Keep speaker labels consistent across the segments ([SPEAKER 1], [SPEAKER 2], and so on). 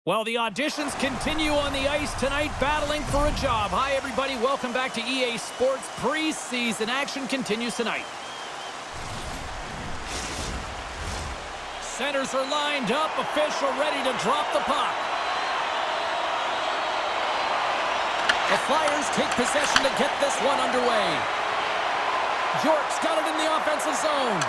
[SPEAKER 1] Well, the auditions continue on the ice tonight, battling for a job. Hi, everybody. Welcome back to EA Sports. Preseason action continues tonight. Centers are lined up. Official ready to drop the puck. The Flyers take possession to get this one underway. York's got it in the offensive zone.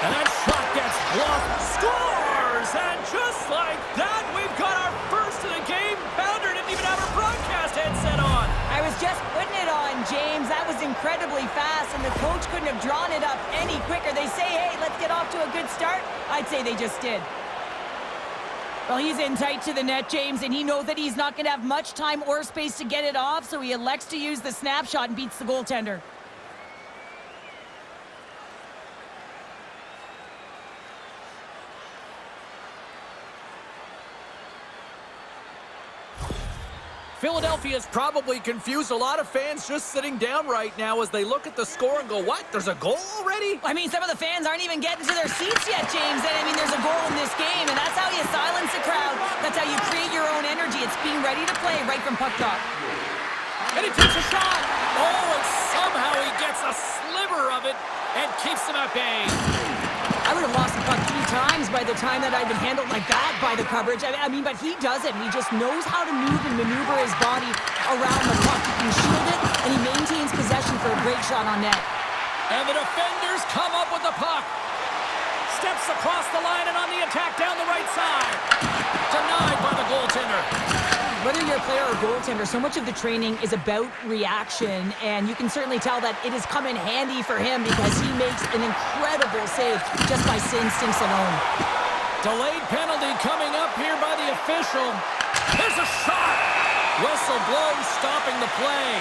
[SPEAKER 1] And that shot gets blocked. Scores! And just like that, we've got our first of the game. Pounder didn't even have her broadcast headset on.
[SPEAKER 2] I was just putting it on, James. That was incredibly fast, and the coach couldn't have drawn it up any quicker. They say, hey, let's get off to a good start. I'd say they just did. Well, he's in tight to the net, James, and he knows that he's not going to have much time or space to get it off, so he elects to use the snapshot and beats the goaltender.
[SPEAKER 1] Philadelphia's probably confused a lot of fans just sitting down right now as they look at the score and go, what? There's a goal already?
[SPEAKER 2] I mean, some of the fans aren't even getting to their seats yet, James. And I mean, there's a goal in this game, and that's how you silence the crowd. That's how you create your own energy. It's being ready to play right from puck drop.
[SPEAKER 1] And he takes a shot. Oh, and somehow he gets a sliver of it and keeps him at bay.
[SPEAKER 2] I would have lost the puck 3 times by the time that I'd been handled like that by the coverage. I mean, but he doesn't. He just knows how to move and maneuver his body around the puck. He can shield it, and he maintains possession for a great shot on net.
[SPEAKER 1] And the defenders come up with the puck. Steps across the line and on the attack down the right side. Denied by the goaltender.
[SPEAKER 2] Whether you're a player or goaltender, so much of the training is about reaction, and you can certainly tell that it has come in handy for him because he makes an incredible save just by instincts alone.
[SPEAKER 1] Delayed penalty coming up here by the official. There's a shot! Whistle blows, stopping the play.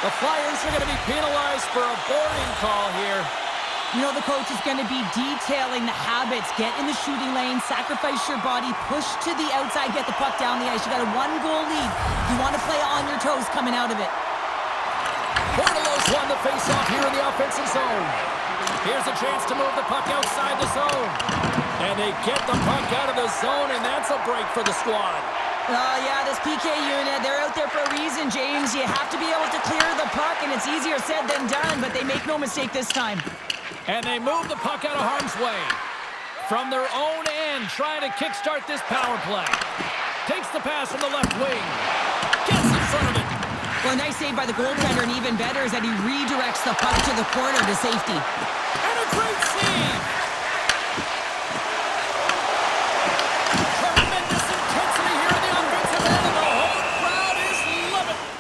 [SPEAKER 1] The Flyers are going to be penalized for a boarding call here.
[SPEAKER 2] You know, the coach is going to be detailing the habits. Get in the shooting lane, sacrifice your body, push to the outside, get the puck down the ice. You got a 1-goal lead. You want to play on your toes coming out of it.
[SPEAKER 1] Bordelos won the face-off here in the offensive zone. Here's a chance to move the puck outside the zone. And they get the puck out of the zone, and that's a break for the squad.
[SPEAKER 2] Yeah, this PK unit, they're out there for a reason, James. You have to be able to clear the puck, and it's easier said than done, but they make no mistake this time.
[SPEAKER 1] And they move the puck out of harm's way. From their own end, trying to kickstart this power play. Takes the pass from the left wing. Gets in front of it.
[SPEAKER 2] Well, a nice save by the goaltender, and even better is that he redirects the puck to the corner to safety.
[SPEAKER 1] And a great save. Tremendous intensity here in the offensive end, and the whole crowd is loving it.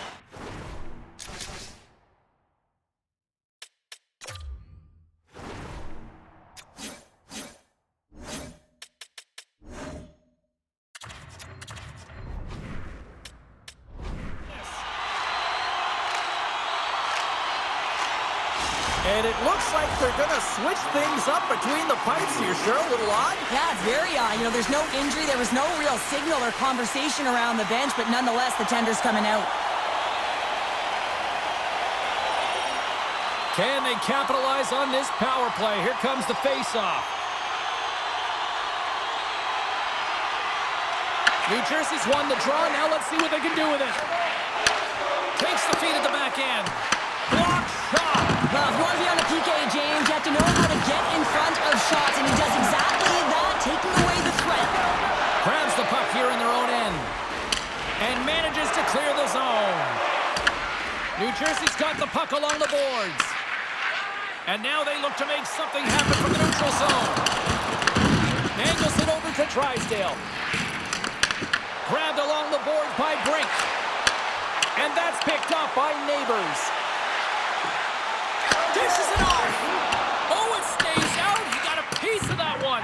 [SPEAKER 1] And it looks like they're going to switch things up between the pipes here, sure, a little odd.
[SPEAKER 2] Yeah, it's very odd. You know, there's no injury. There was no real signal or conversation around the bench, but nonetheless, the tender's coming out.
[SPEAKER 1] Can they capitalize on this power play? Here comes the face-off. New Jersey's won the draw. Now let's see what they can do with it. Takes the feed at the back end. Block shot.
[SPEAKER 2] Well, if you want to be on a PK, James, you have to know how to get in front of shots, and he does exactly that, taking away the threat.
[SPEAKER 1] Grabs the puck here in their own end. And manages to clear the zone. New Jersey's got the puck along the boards. And now they look to make something happen from the neutral zone. Angles it over to Drysdale. Grabbed along the board by Brink. And that's picked up by Neighbors. Dishes it off. Oh, it stays out. He got a piece of that one.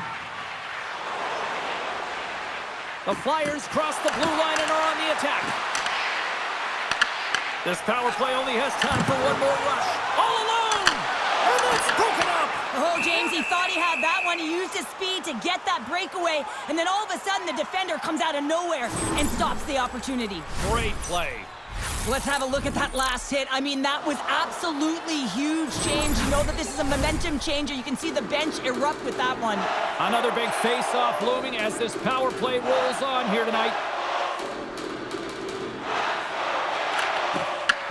[SPEAKER 1] The Flyers cross the blue line and are on the attack. This power play only has time for one more rush. All alone! And it's broken up!
[SPEAKER 2] Oh, James, he thought he had that one. He used his speed to get that breakaway, and then all of a sudden the defender comes out of nowhere and stops the opportunity.
[SPEAKER 1] Great play.
[SPEAKER 2] Let's have a look at that last hit. I mean, that was absolutely huge, James. You know that this is a momentum changer. You can see the bench erupt with that one.
[SPEAKER 1] Another big face-off looming as this power play rolls on here tonight.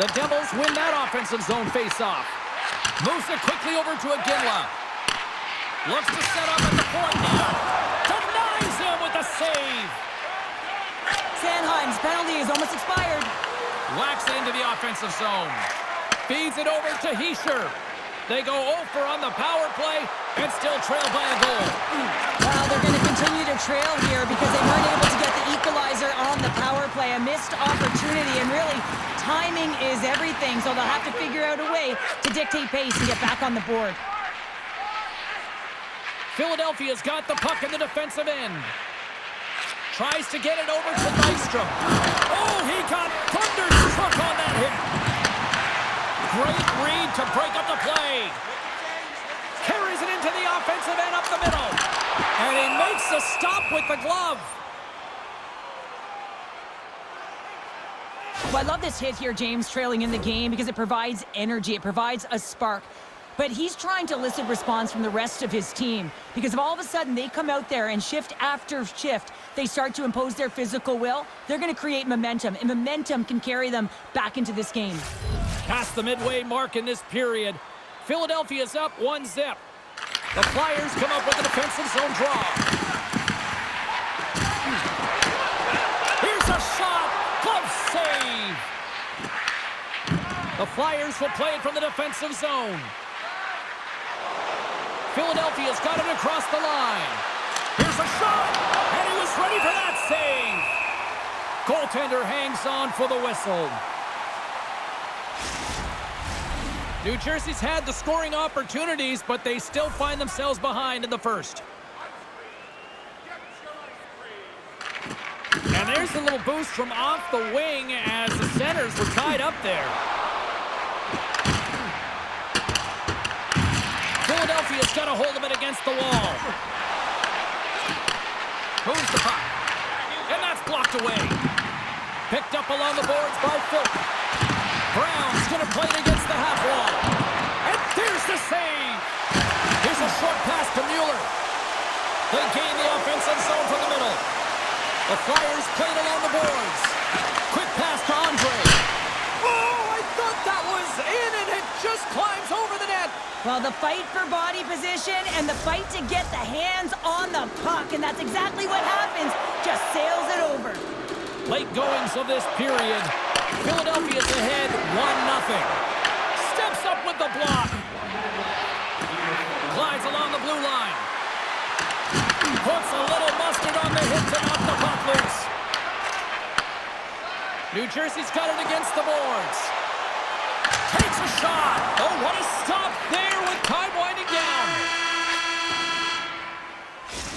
[SPEAKER 1] The Devils win that offensive zone face-off. Moves it quickly over to Iginla. Looks to set up at the point now. Denies him with a save.
[SPEAKER 2] Sanheim's penalty is almost expired.
[SPEAKER 1] Whacks it into the offensive zone. Feeds it over to Hischier. They go over on the power play and still trail by a goal.
[SPEAKER 2] Well, they're going to continue to trail here because they weren't able to get the equalizer on the power play. A missed opportunity, and really, timing is everything, so they'll have to figure out a way to dictate pace and get back on the board.
[SPEAKER 1] Philadelphia's got the puck in the defensive end. Tries to get it over to Nystrom. Oh, he got thunderstruck on that hit. Great read to break up the play. Carries it into the offensive end up the middle. And he makes the stop with the glove.
[SPEAKER 2] Well, I love this hit here, James, trailing in the game because it provides energy. It provides a spark. But he's trying to elicit response from the rest of his team because if all of a sudden they come out there and shift after shift, they start to impose their physical will, they're going to create momentum, and momentum can carry them back into this game.
[SPEAKER 1] Past the midway mark in this period, Philadelphia's up 1-0. The Flyers come up with a defensive zone draw. Here's a shot. Glove save. The Flyers will play it from the defensive zone. Philadelphia's got it across the line. Here's a shot, and he was ready for that save. Goaltender hangs on for the whistle. New Jersey's had the scoring opportunities, but they still find themselves behind in the first. And there's a little boost from off the wing as the centers were tied up there. Philadelphia's got a hold of it against the wall. Moves the puck. And that's blocked away. Picked up along the boards by Phil. Brown's going to play it against the half wall. And there's the save. Here's a short pass to Mueller. They gain the offensive zone from the middle. The Flyers played along the boards. Quick pass to Andre. Oh, I thought that was in, and it just climbs over the net.
[SPEAKER 2] Well, the fight for body position and the fight to get the hands on the puck, and that's exactly what happens. Just sails it over.
[SPEAKER 1] Late goings of this period. Philadelphia's ahead 1-0. Steps up with the block. Glides along the blue line. Puts a little mustard on the hit to knock the puck loose. New Jersey's got it against the boards. Takes a shot. Oh, what a stop there with time winding down.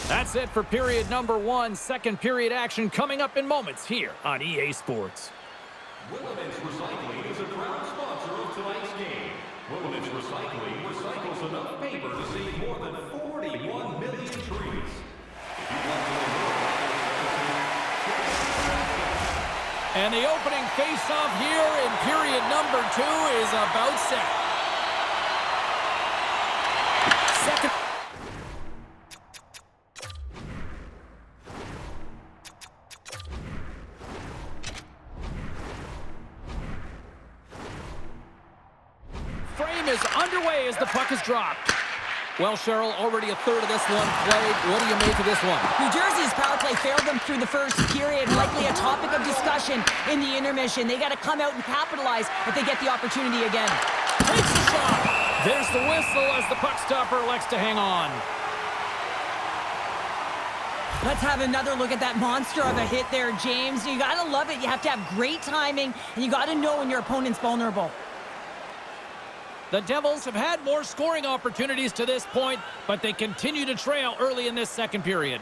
[SPEAKER 1] That's it for period number 1. Second period action coming up in moments here on EA Sports.
[SPEAKER 3] Willemins Recycling is a proud sponsor of tonight's game. Willemins Recycling recycles enough paper to save more than 41 million trees. If you'd like to know more
[SPEAKER 1] And the opening face-off here in period number 2 is about set. Second. Frame is underway as the puck is dropped. Well, Cheryl, already a third of this one played. What do you make of this one?
[SPEAKER 2] New Jersey's power play failed them through the first period, likely a topic of discussion in the intermission. They got to come out and capitalize if they get the opportunity again.
[SPEAKER 1] Takes the shot. There's the whistle as the puck stopper elects to hang on.
[SPEAKER 2] Let's have another look at that monster of a hit there, James. You got to love it. You have to have great timing, and you got to know when your opponent's vulnerable.
[SPEAKER 1] The Devils have had more scoring opportunities to this point, but they continue to trail early in this second period.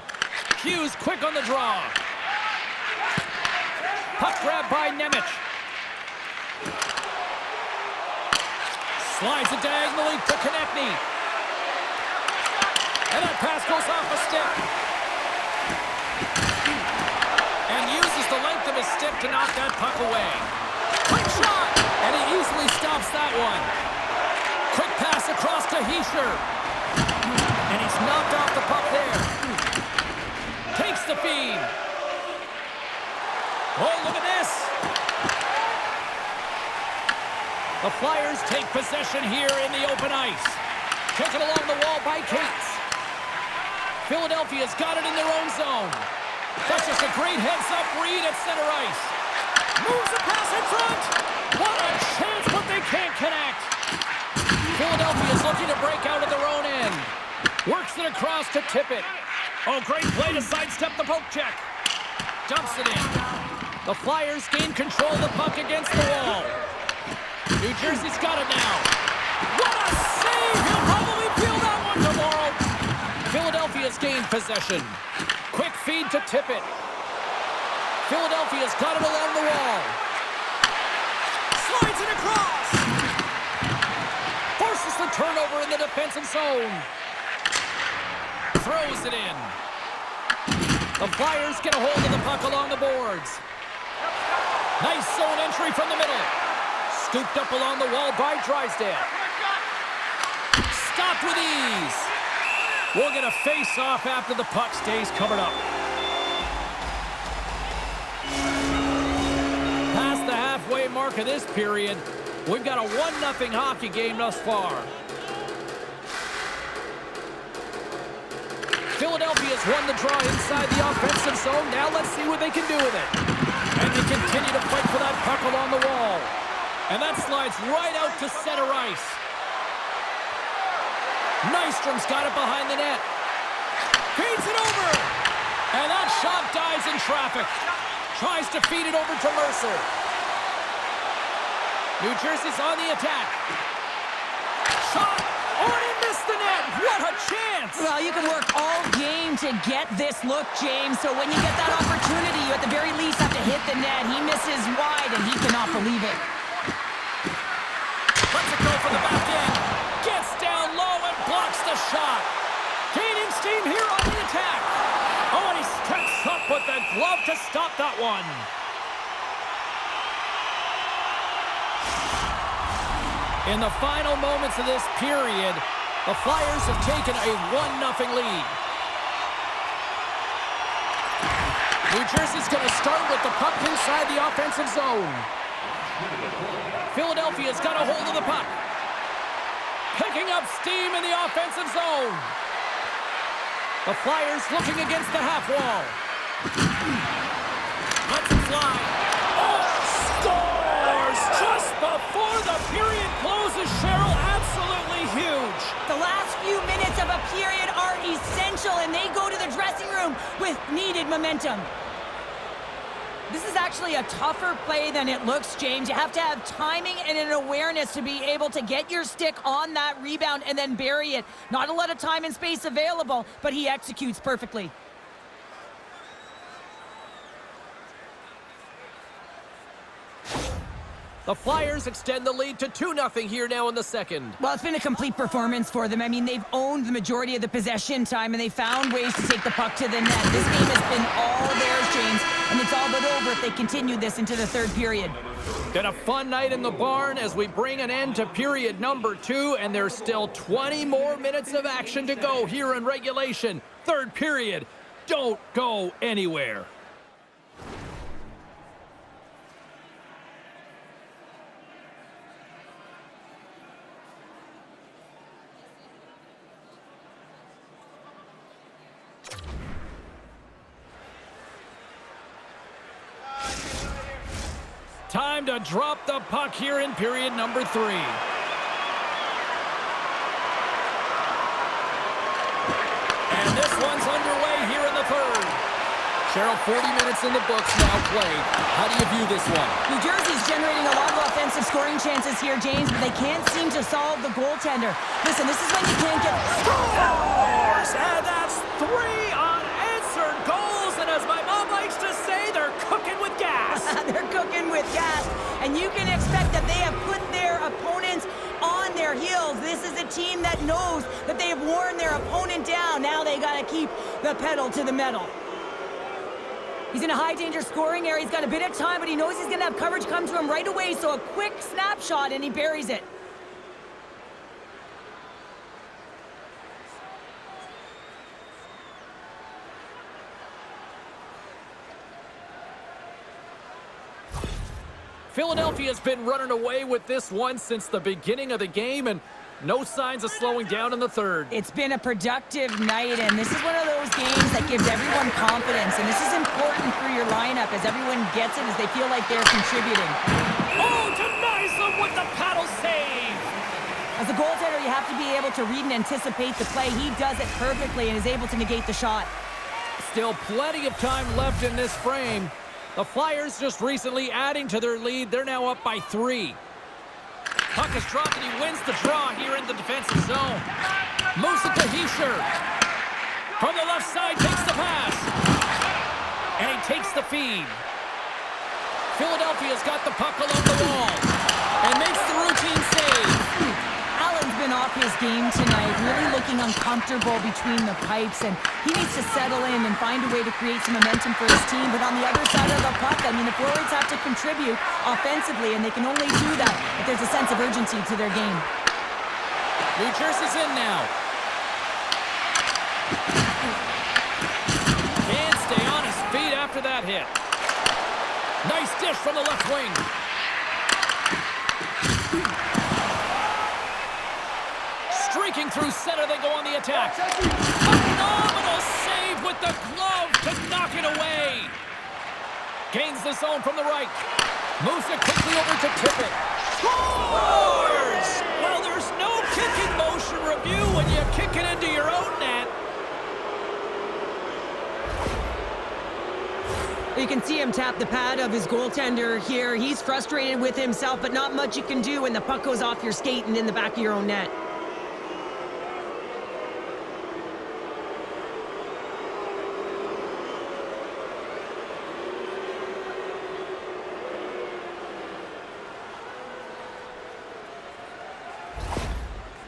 [SPEAKER 1] Hughes quick on the draw. Puck grab by Nemec. Slides it diagonally to Konechny. And that pass goes off a stick. And uses the length of his stick to knock that puck away. Quick shot! And he easily stops that one. Quick pass across to Heischer. And he's knocked off the puck there. Takes the feed. Oh, look at this. The Flyers take possession here in the open ice. Taken along the wall by Cates. Philadelphia's got it in their own zone. That's just a great heads-up read at center ice. Moves the pass in front. What a chance, but they can't connect. Philadelphia's looking to break out of their own end. Works it across to Tippett. Oh, great play to sidestep the poke check. Dumps it in. The Flyers gain control of the puck against the wall. New Jersey's got it now. What a save! He'll probably feel that one tomorrow. Philadelphia's gained possession. Quick feed to Tippett. Philadelphia's got it along the wall. Slides it across. Forces the turnover in the defensive zone. Throws it in. The Flyers get a hold of the puck along the boards. Nice zone entry from the middle. Scooped up along the wall by Drysdale. Stopped with ease. We'll get a face-off after the puck stays covered up. Past the halfway mark of this period, we've got a 1-0 hockey game thus far. Philadelphia's won the draw inside the offensive zone. Now let's see what they can do with it. And they continue to fight for that puck along the wall. And that slides right out to center ice. Nystrom's got it behind the net. Feeds it over. And that shot dies in traffic. Tries to feed it over to Mercer. New Jersey's on the attack. Shot. Oh, and he missed the net. What a chance.
[SPEAKER 2] Well, you can work all game to get this look, James. So when you get that opportunity, you at the very least have to hit the net. He misses wide, and he cannot believe it.
[SPEAKER 1] Lets it go for the back end. Gets down low and blocks the shot. Gaining steam here on the attack. Oh, and he steps up with the glove to stop that one. In the final moments of this period, the Flyers have taken a 1-0 lead. New Jersey's going to start with the puck inside the offensive zone. Philadelphia's got a hold of the puck. Picking up steam in the offensive zone. The Flyers looking against the half wall. Lets it fly. Oh, scores! Just before the period closes, Cheryl, absolutely huge.
[SPEAKER 2] The last few minutes of a period are essential, and they go to the dressing room with needed momentum. This is actually a tougher play than it looks, James. You have to have timing and an awareness to be able to get your stick on that rebound and then bury it. Not a lot of time and space available, but he executes perfectly.
[SPEAKER 1] The Flyers extend the lead to 2-0 here now in the second.
[SPEAKER 2] Well, it's been a complete performance for them. I mean, they've owned the majority of the possession time, and they found ways to take the puck to the net. This game has been all theirs, James, and it's all but over if they continue this into the third period.
[SPEAKER 1] Been a fun night in the barn as we bring an end to period number 2, and there's still 20 more minutes of action to go here in regulation. Third period. Don't go anywhere. Time to drop the puck here in period number 3. And this one's underway here in the third. Cheryl, 40 minutes in the books now played. How do you view this one?
[SPEAKER 2] New Jersey's generating a lot of offensive scoring chances here, James, but they can't seem to solve the goaltender. Listen, this is when you can't get...
[SPEAKER 1] Scores! And that's 3 unanswered goals, and as my mom likes to say, they're cooking with gas.
[SPEAKER 2] They're cooking with gas, and you can expect that they have put their opponents on their heels. This is a team that knows that they have worn their opponent down. Now they got to keep the pedal to the metal. He's in a high-danger scoring area. He's got a bit of time, but he knows he's going to have coverage come to him right away, so a quick snapshot, and he buries it.
[SPEAKER 1] Philadelphia's been running away with this one since the beginning of the game, and no signs of slowing down in the third.
[SPEAKER 2] It's been a productive night, and this is one of those games that gives everyone confidence, and this is important for your lineup as everyone gets it, as they feel like they're contributing.
[SPEAKER 1] Oh, denies them with the paddle save!
[SPEAKER 2] As a goaltender, you have to be able to read and anticipate the play. He does it perfectly and is able to negate the shot.
[SPEAKER 1] Still plenty of time left in this frame. The Flyers just recently adding to their lead. They're now up by 3. Puck is dropped and he wins the draw here in the defensive zone. Moves it to Hischier. From the left side, takes the pass. And he takes the feed. Philadelphia's got the puck along the wall. And makes the routine save.
[SPEAKER 2] Allen's been off his game tonight, really looking uncomfortable between the pipes, and he needs to settle in and find a way to create some momentum for his team. But on the other side of the puck, I mean, the forwards have to contribute offensively, and they can only do that if there's a sense of urgency to their game.
[SPEAKER 1] New Jersey's in now. Can't stay on his feet after that hit. Nice dish from the left wing. Streaking through center, they go on the attack. Phenomenal save with the glove to knock it away. Gains the zone from the right. Moves it quickly over to Tippett. Scores! Well, there's no kicking motion review when you kick it into your own net.
[SPEAKER 2] You can see him tap the pad of his goaltender here. He's frustrated with himself, but not much you can do when the puck goes off your skate and in the back of your own net.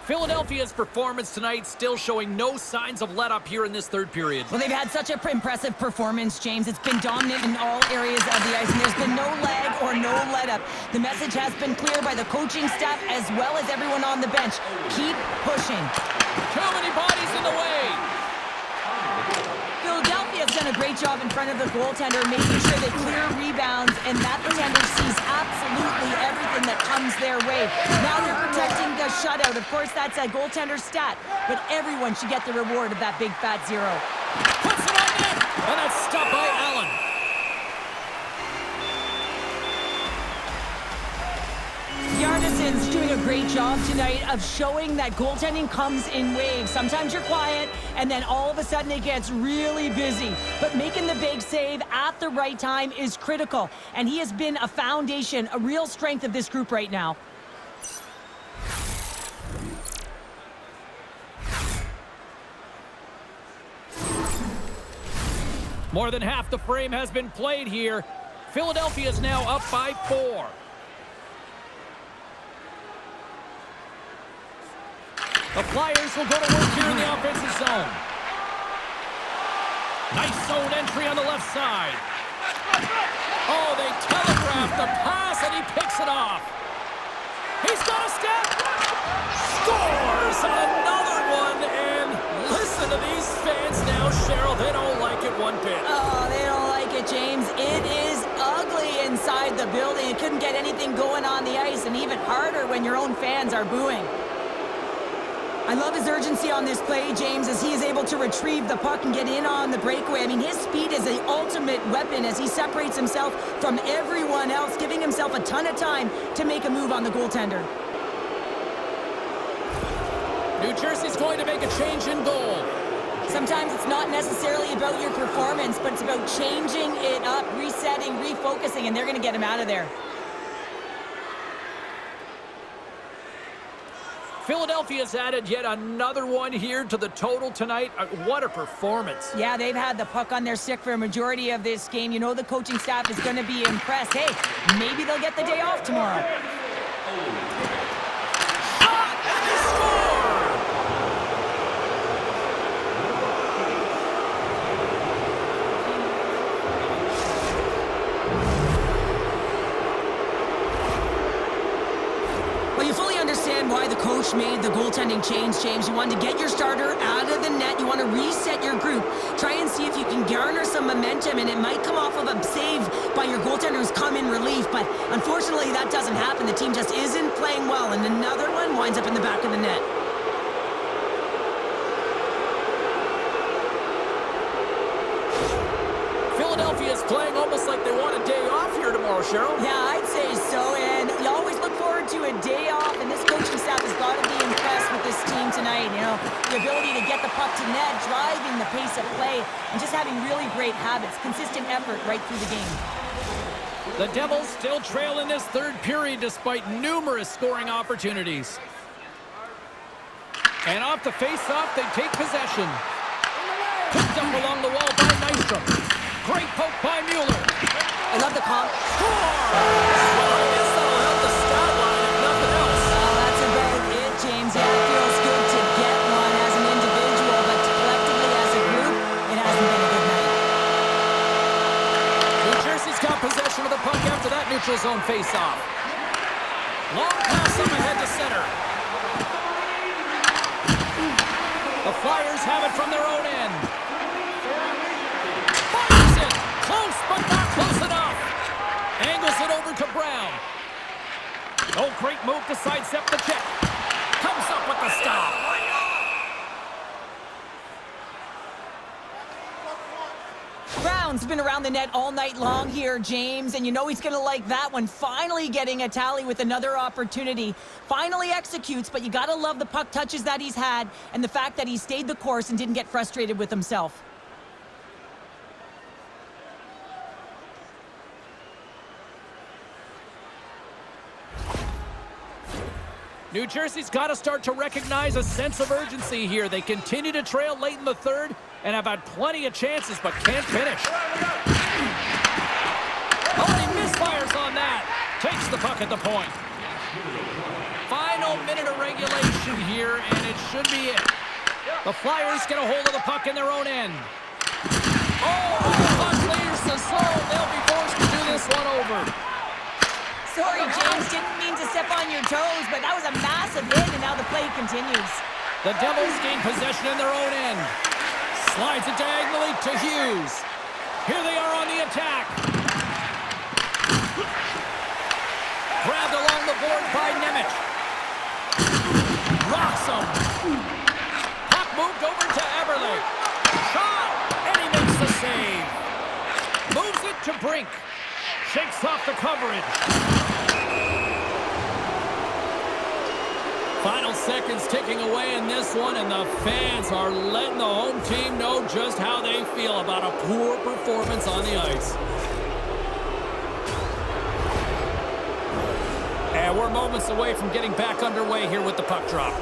[SPEAKER 1] Philadelphia's performance tonight still showing no signs of let-up here in this third period.
[SPEAKER 2] Well, they've had such an impressive performance, James. It's been dominant in all areas of the ice, and there's been no lag or no let-up. The message has been clear by the coaching staff as well as everyone on the bench. Keep pushing.
[SPEAKER 1] Too many bodies in the way.
[SPEAKER 2] Philadelphia's done a great job in front of the goaltender, making sure they clear rebounds, and that defender sees absolutely everything that comes their way. Now they're protecting the shutout. Of course, that's a goaltender stat, but everyone should get the reward of that big fat 0.
[SPEAKER 1] Puts it on net, and that's stopped by Allen.
[SPEAKER 2] Yarnison's doing a great job tonight of showing that goaltending comes in waves. Sometimes you're quiet, and then all of a sudden it gets really busy. But making the big save at the right time is critical, and he has been a foundation, a real strength of this group right now.
[SPEAKER 1] More than half the frame has been played here. Philadelphia is now up by 4. The Flyers will go to work here in the offensive zone. Nice zone entry on the left side. Oh, they telegraphed the pass, and he picks it off. He's got a step. Scores another one, and listen to these fans now, Cheryl. They don't like it one bit.
[SPEAKER 2] Oh, they don't like it, James. It is ugly inside the building. You couldn't get anything going on the ice, and even harder when your own fans are booing. I love his urgency on this play, James, as he is able to retrieve the puck and get in on the breakaway. I mean, his speed is the ultimate weapon as he separates himself from everyone else, giving himself a ton of time to make a move on the goaltender.
[SPEAKER 1] New Jersey's going to make a change in goal.
[SPEAKER 2] Sometimes it's not necessarily about your performance, but it's about changing it up, resetting, refocusing, and they're going to get him out of there.
[SPEAKER 1] Philadelphia's added yet another one here to the total tonight. What a performance.
[SPEAKER 2] Yeah, they've had the puck on their stick for a majority of this game. You know the coaching staff is going to be impressed. Hey, maybe they'll get the day off tomorrow.
[SPEAKER 1] Shot and they score!
[SPEAKER 2] coach made the goaltending change, James. You want to get your starter out of the net. You want to reset your group. Try and see if you can garner some momentum, and it might come off of a save by your goaltender who's come in relief, but unfortunately that doesn't happen. The team just isn't playing well, and another one winds up in the back of the net.
[SPEAKER 1] Philadelphia's playing almost like they want a day off here tomorrow, Cheryl.
[SPEAKER 2] Yeah, I'd say so, and you always look forward to a day off, and this coaching staff has got to be impressed with this team tonight. You know, the ability to get the puck to net, driving the pace of play, and just having really great habits, consistent effort right through the game.
[SPEAKER 1] The Devils still trail in this third period despite numerous scoring opportunities. And off the face-off, they take possession. Picked up along the wall by Nystrom. Great poke by Mueller.
[SPEAKER 2] I love the comp.
[SPEAKER 1] Score! Well, I guess that'll help the stat line if nothing else.
[SPEAKER 2] That's about it, James. Yeah, it feels good to get one as an individual, but collectively as a group, it hasn't been a good night.
[SPEAKER 1] New Jersey's got possession of the puck after that neutral zone face-off. Long pass up ahead to center. The Flyers have it from their own end. Fires it! Close, but not close enough. Angles it over to Brown. Oh, great move to sidestep the check. Comes up with the stop.
[SPEAKER 2] Brown's been around the net all night long here, James, and you know he's going to like that one. Finally getting a tally with another opportunity. Finally executes, but you got to love the puck touches that he's had and the fact that he stayed the course and didn't get frustrated with himself.
[SPEAKER 1] New Jersey's got to start to recognize a sense of urgency here. They continue to trail late in the third and have had plenty of chances, but can't finish. Oh, he misfires on that. Takes the puck at the point. Final minute of regulation here, and it should be it. The Flyers get a hold of the puck in their own end. Oh, the puck leaves the zone. They'll be forced to do this one over.
[SPEAKER 2] Sorry, James, didn't mean to step on your toes, but that was a massive hit, and now the play continues.
[SPEAKER 1] The Devils gain possession in their own end. Slides it diagonally to Hughes. Here they are on the attack. Grabbed along the board by Nemec. Rocks him. Puck moved over to Eberle. Shot, and he makes the save. Moves it to Brink. Shakes off the coverage. Final seconds ticking away in this one, and the fans are letting the home team know just how they feel about a poor performance on the ice. And we're moments away from getting back underway here with the puck drop.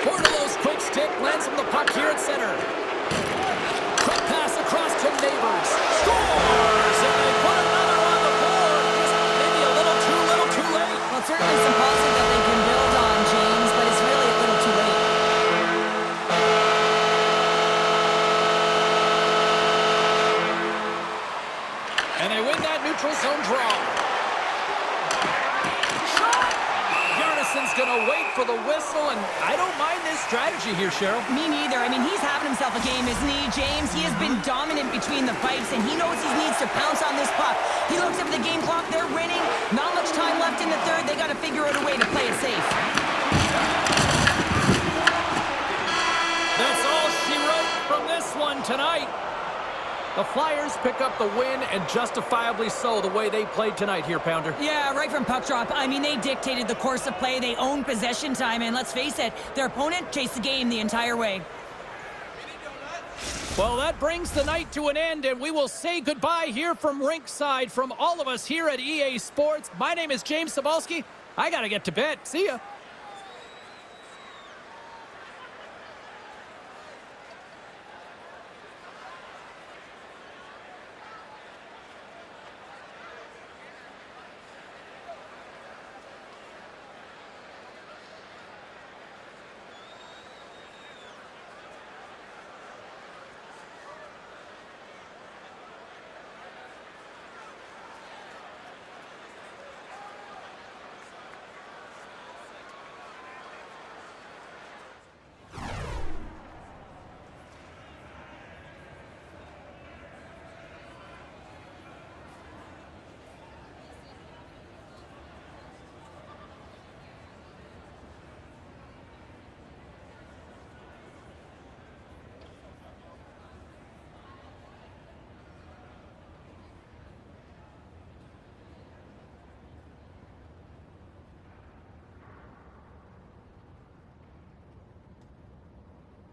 [SPEAKER 1] Portillo's quick stick lands him the puck here at center. Quick pass across to Neighbors. Scores! And they put another on the board. Just maybe a little too late.
[SPEAKER 2] Well, certainly some positive that they can build on, James, but it's really a little too late.
[SPEAKER 1] And they win that neutral zone draw. Shot! Yarnison's going to wait for the whistle, and I don't mind this strategy here, Cheryl.
[SPEAKER 2] Me neither. I mean, he's having himself a game, isn't he, James? He has been dominant between the pipes, and he knows he needs to pounce on this puck. He looks up at the game clock. They're winning. Not much time left in the third. They got to figure out a way to play it safe.
[SPEAKER 1] That's all she wrote from this one tonight. The Flyers pick up the win, and justifiably so, the way they played tonight here, Pounder.
[SPEAKER 2] Yeah, right from puck drop. I mean, they dictated the course of play. They owned possession time, and let's face it, their opponent chased the game the entire way.
[SPEAKER 1] Well, that brings the night to an end, and we will say goodbye here from rinkside from all of us here at EA Sports. My name is James Cebulski. I got to get to bed. See ya.